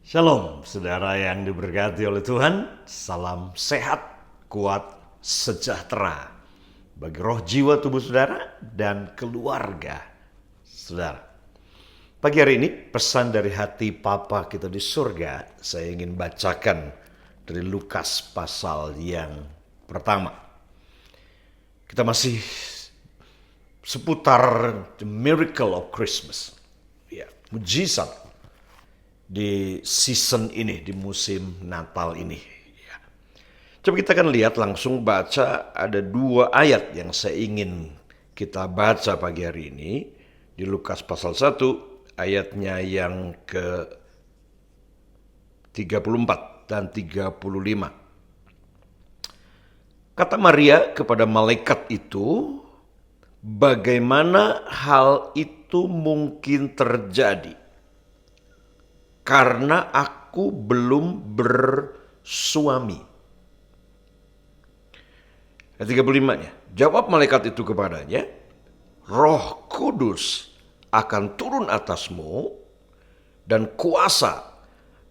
Shalom, saudara yang diberkati oleh Tuhan. Salam sehat, kuat, sejahtera bagi roh, jiwa, tubuh saudara dan keluarga saudara. Pagi hari ini pesan dari hati Papa kita di surga saya ingin bacakan dari Lukas pasal yang pertama. Kita masih seputar the miracle of Christmas, ya, mujizat di season ini, di musim Natal ini. Ya. Coba kita akan lihat langsung baca, ada dua ayat yang saya ingin kita baca pagi hari ini. Di Lukas pasal 1 ayatnya yang ke 34 dan 35. Kata Maria kepada malaikat itu, bagaimana hal itu mungkin terjadi? Karena aku belum bersuami. Ayat 35-nya. Jawab malaikat itu kepadanya, Roh Kudus akan turun atasmu dan kuasa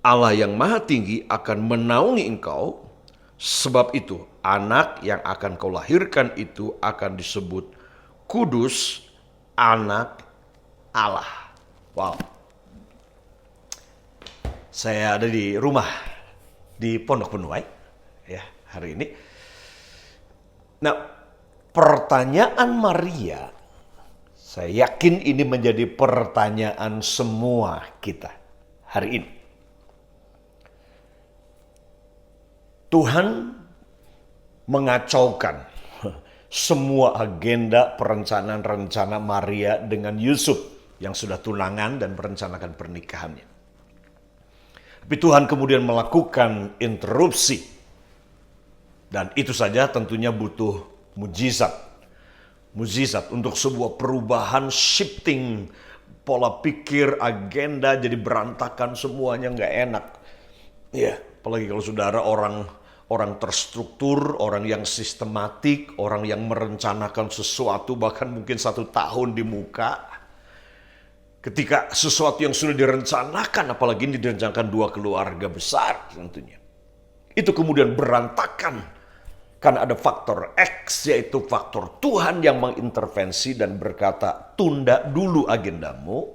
Allah yang Maha Tinggi akan menaungi engkau. Sebab itu anak yang akan kau lahirkan itu akan disebut Kudus, anak Allah. Wow. Saya ada di rumah di Pondok Penuai ya hari ini. Nah, pertanyaan Maria, saya yakin ini menjadi pertanyaan semua kita hari ini. Tuhan mengacaukan semua agenda perencanaan-rencana Maria dengan Yusuf yang sudah tunangan dan merencanakan pernikahannya. Tapi Tuhan kemudian melakukan interupsi. Dan itu saja tentunya butuh mujizat. Mujizat untuk sebuah perubahan, shifting pola pikir, agenda jadi berantakan, semuanya nggak enak. Ya, apalagi kalau saudara orang terstruktur, orang yang sistematik, orang yang merencanakan sesuatu bahkan mungkin 1 tahun di muka. Ketika sesuatu yang sudah direncanakan, apalagi ini direncanakan 2 keluarga besar tentunya. Itu kemudian berantakan karena ada faktor X, yaitu faktor Tuhan yang mengintervensi dan berkata, tunda dulu agendamu,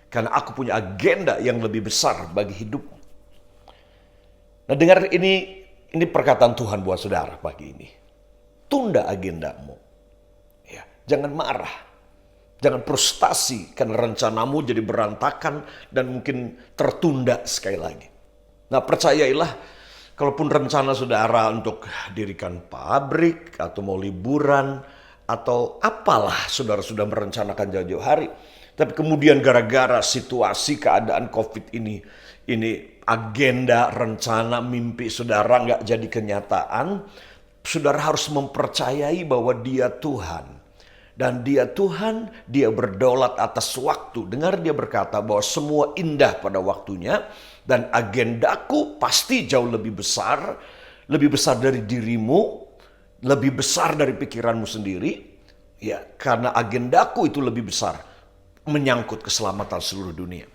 karena aku punya agenda yang lebih besar bagi hidupmu. Nah, dengar ini perkataan Tuhan buat saudara pagi ini. Tunda agendamu. Ya, jangan marah. Jangan frustasi karena rencanamu jadi berantakan dan mungkin tertunda sekali lagi. Nah, percayailah, kalaupun rencana saudara untuk dirikan pabrik atau mau liburan atau apalah saudara sudah merencanakan jauh-jauh hari. Tapi kemudian gara-gara situasi keadaan COVID ini agenda, rencana, mimpi saudara nggak jadi kenyataan. Saudara harus mempercayai bahwa Dia Tuhan. Dan Dia Tuhan, Dia berdaulat atas waktu. Dengar Dia berkata bahwa semua indah pada waktunya. Dan agendaku pasti jauh lebih besar. Lebih besar dari dirimu. Lebih besar dari pikiranmu sendiri. Ya, karena agendaku itu lebih besar. Menyangkut keselamatan seluruh dunia.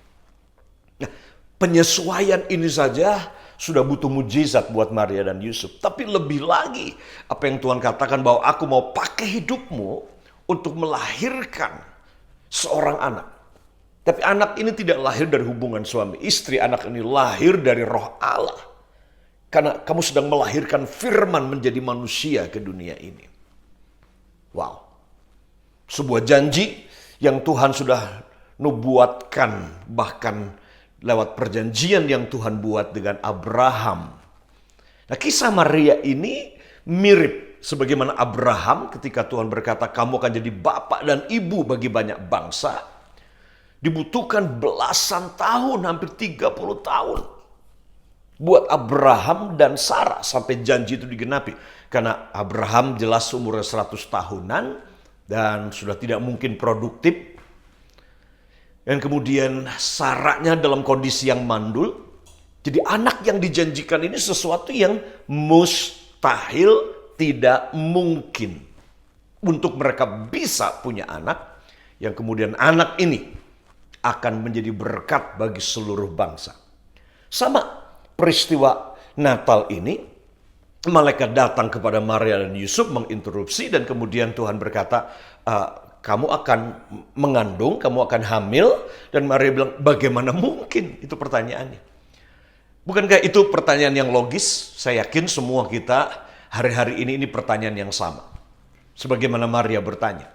Nah, penyesuaian ini saja sudah butuh mujizat buat Maria dan Yusuf. Tapi lebih lagi, apa yang Tuhan katakan bahwa aku mau pakai hidupmu untuk melahirkan seorang anak. Tapi anak ini tidak lahir dari hubungan suami istri. Anak ini lahir dari Roh Allah. Karena kamu sedang melahirkan firman menjadi manusia ke dunia ini. Wow. Sebuah janji yang Tuhan sudah nubuatkan. Bahkan lewat perjanjian yang Tuhan buat dengan Abraham. Nah, kisah Maria ini mirip sebagaimana Abraham ketika Tuhan berkata kamu akan jadi bapak dan ibu bagi banyak bangsa. Dibutuhkan belasan tahun, hampir 30 tahun. Buat Abraham dan Sarah sampai janji itu digenapi. Karena Abraham jelas umurnya 100 tahunan dan sudah tidak mungkin produktif. Dan kemudian Sarahnya dalam kondisi yang mandul. Jadi anak yang dijanjikan ini sesuatu yang mustahil, tidak mungkin untuk mereka bisa punya anak yang kemudian anak ini akan menjadi berkat bagi seluruh bangsa. Sama peristiwa Natal ini, malaikat datang kepada Maria dan Yusuf menginterupsi dan kemudian Tuhan berkata, kamu akan mengandung, kamu akan hamil. Dan Maria bilang, bagaimana mungkin? Itu pertanyaannya. Bukankah itu pertanyaan yang logis? Saya yakin semua kita hari-hari ini pertanyaan yang sama. Sebagaimana Maria bertanya,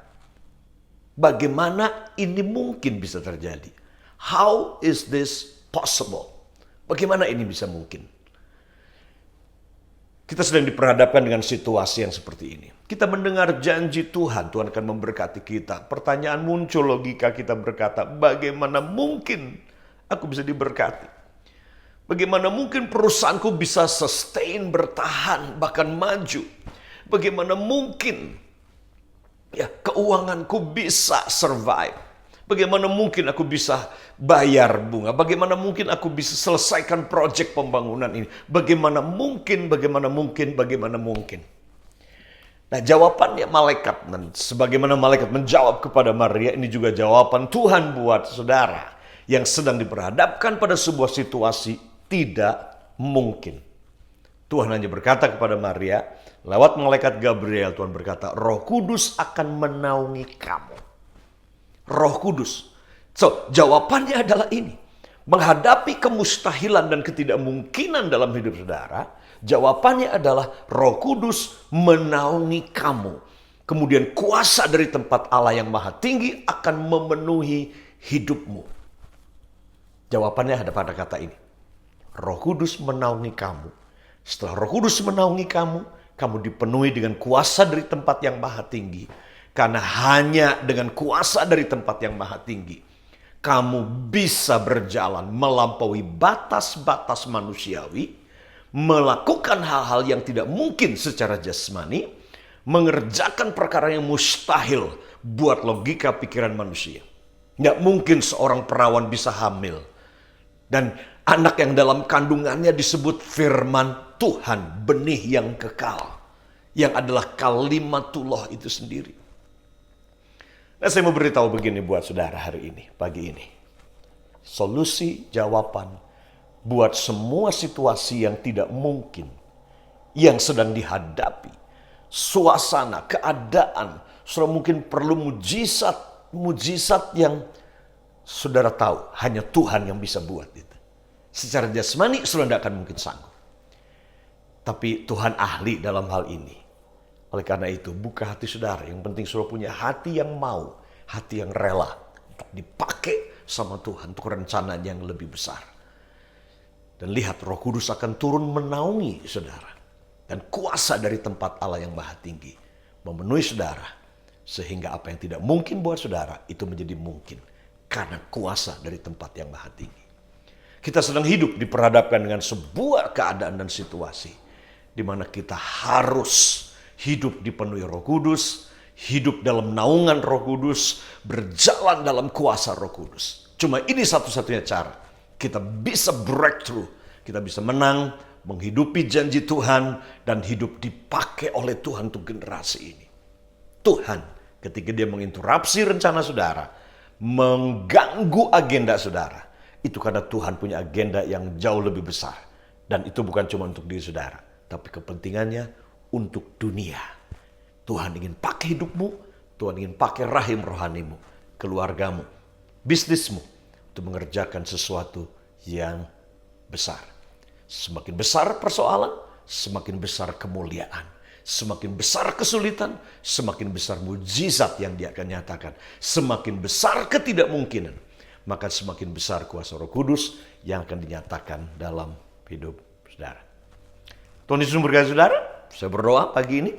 bagaimana ini mungkin bisa terjadi? How is this possible? Bagaimana ini bisa mungkin? Kita sedang diperhadapkan dengan situasi yang seperti ini. Kita mendengar janji Tuhan, Tuhan akan memberkati kita. Pertanyaan muncul, logika kita berkata, bagaimana mungkin aku bisa diberkati? Bagaimana mungkin perusahaanku bisa sustain, bertahan, bahkan maju? Bagaimana mungkin keuanganku bisa survive? Bagaimana mungkin aku bisa bayar bunga? Bagaimana mungkin aku bisa selesaikan proyek pembangunan ini? Bagaimana mungkin? Nah, jawabannya malaikat, sebagaimana malaikat menjawab kepada Maria, ini juga jawaban Tuhan buat saudara yang sedang diperhadapkan pada sebuah situasi tidak mungkin. Tuhan hanya berkata kepada Maria, lewat malaikat Gabriel, Tuhan berkata, Roh Kudus akan menaungi kamu. Roh Kudus. So, jawabannya adalah ini. Menghadapi kemustahilan dan ketidakmungkinan dalam hidup saudara, jawabannya adalah Roh Kudus menaungi kamu. Kemudian kuasa dari tempat Allah yang maha tinggi akan memenuhi hidupmu. Jawabannya ada pada kata ini. Roh Kudus menaungi kamu. Setelah Roh Kudus menaungi kamu, kamu dipenuhi dengan kuasa dari tempat yang maha tinggi. Karena hanya dengan kuasa dari tempat yang maha tinggi, kamu bisa berjalan melampaui batas-batas manusiawi, melakukan hal-hal yang tidak mungkin secara jasmani, mengerjakan perkara yang mustahil buat logika pikiran manusia. Nggak mungkin seorang perawan bisa hamil. Dan anak yang dalam kandungannya disebut firman Tuhan, benih yang kekal. Yang adalah kalimatullah itu sendiri. Nah, saya mau beritahu begini buat saudara hari ini, pagi ini. Solusi jawaban buat semua situasi yang tidak mungkin, yang sedang dihadapi, suasana, keadaan, saudara mungkin perlu mujizat yang saudara tahu, hanya Tuhan yang bisa buat itu. Secara jasmani, saudara tidak akan mungkin sanggup. Tapi Tuhan ahli dalam hal ini. Oleh karena itu, buka hati saudara. Yang penting saudara punya hati yang mau, hati yang rela untuk dipakai sama Tuhan untuk rencana yang lebih besar. Dan lihat, Roh Kudus akan turun menaungi saudara. Dan kuasa dari tempat Allah yang maha tinggi memenuhi saudara. Sehingga apa yang tidak mungkin buat saudara, itu menjadi mungkin. Karena kuasa dari tempat yang maha tinggi. Kita sedang hidup diperhadapkan dengan sebuah keadaan dan situasi. Di mana kita harus hidup dipenuhi Roh Kudus, hidup dalam naungan Roh Kudus, berjalan dalam kuasa Roh Kudus. Cuma ini satu-satunya cara kita bisa breakthrough, kita bisa menang, menghidupi janji Tuhan, dan hidup dipakai oleh Tuhan untuk generasi ini. Tuhan ketika dia menginterupsi rencana saudara, mengganggu agenda saudara, itu karena Tuhan punya agenda yang jauh lebih besar. Dan itu bukan cuma untuk diri saudara, tapi kepentingannya untuk dunia. Tuhan ingin pakai hidupmu, Tuhan ingin pakai rahim rohanimu, keluargamu, bisnismu, untuk mengerjakan sesuatu yang besar. Semakin besar persoalan, semakin besar kemuliaan. Semakin besar kesulitan, semakin besar mujizat yang dia akan nyatakan. Semakin besar ketidakmungkinan, maka semakin besar kuasa Roh Kudus yang akan dinyatakan dalam hidup saudara. Tuhan Yesus memberkati saudara. Saya berdoa pagi ini,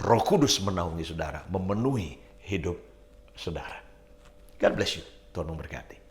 Roh Kudus menaungi saudara, memenuhi hidup saudara. God bless you. Tuhan memberkati.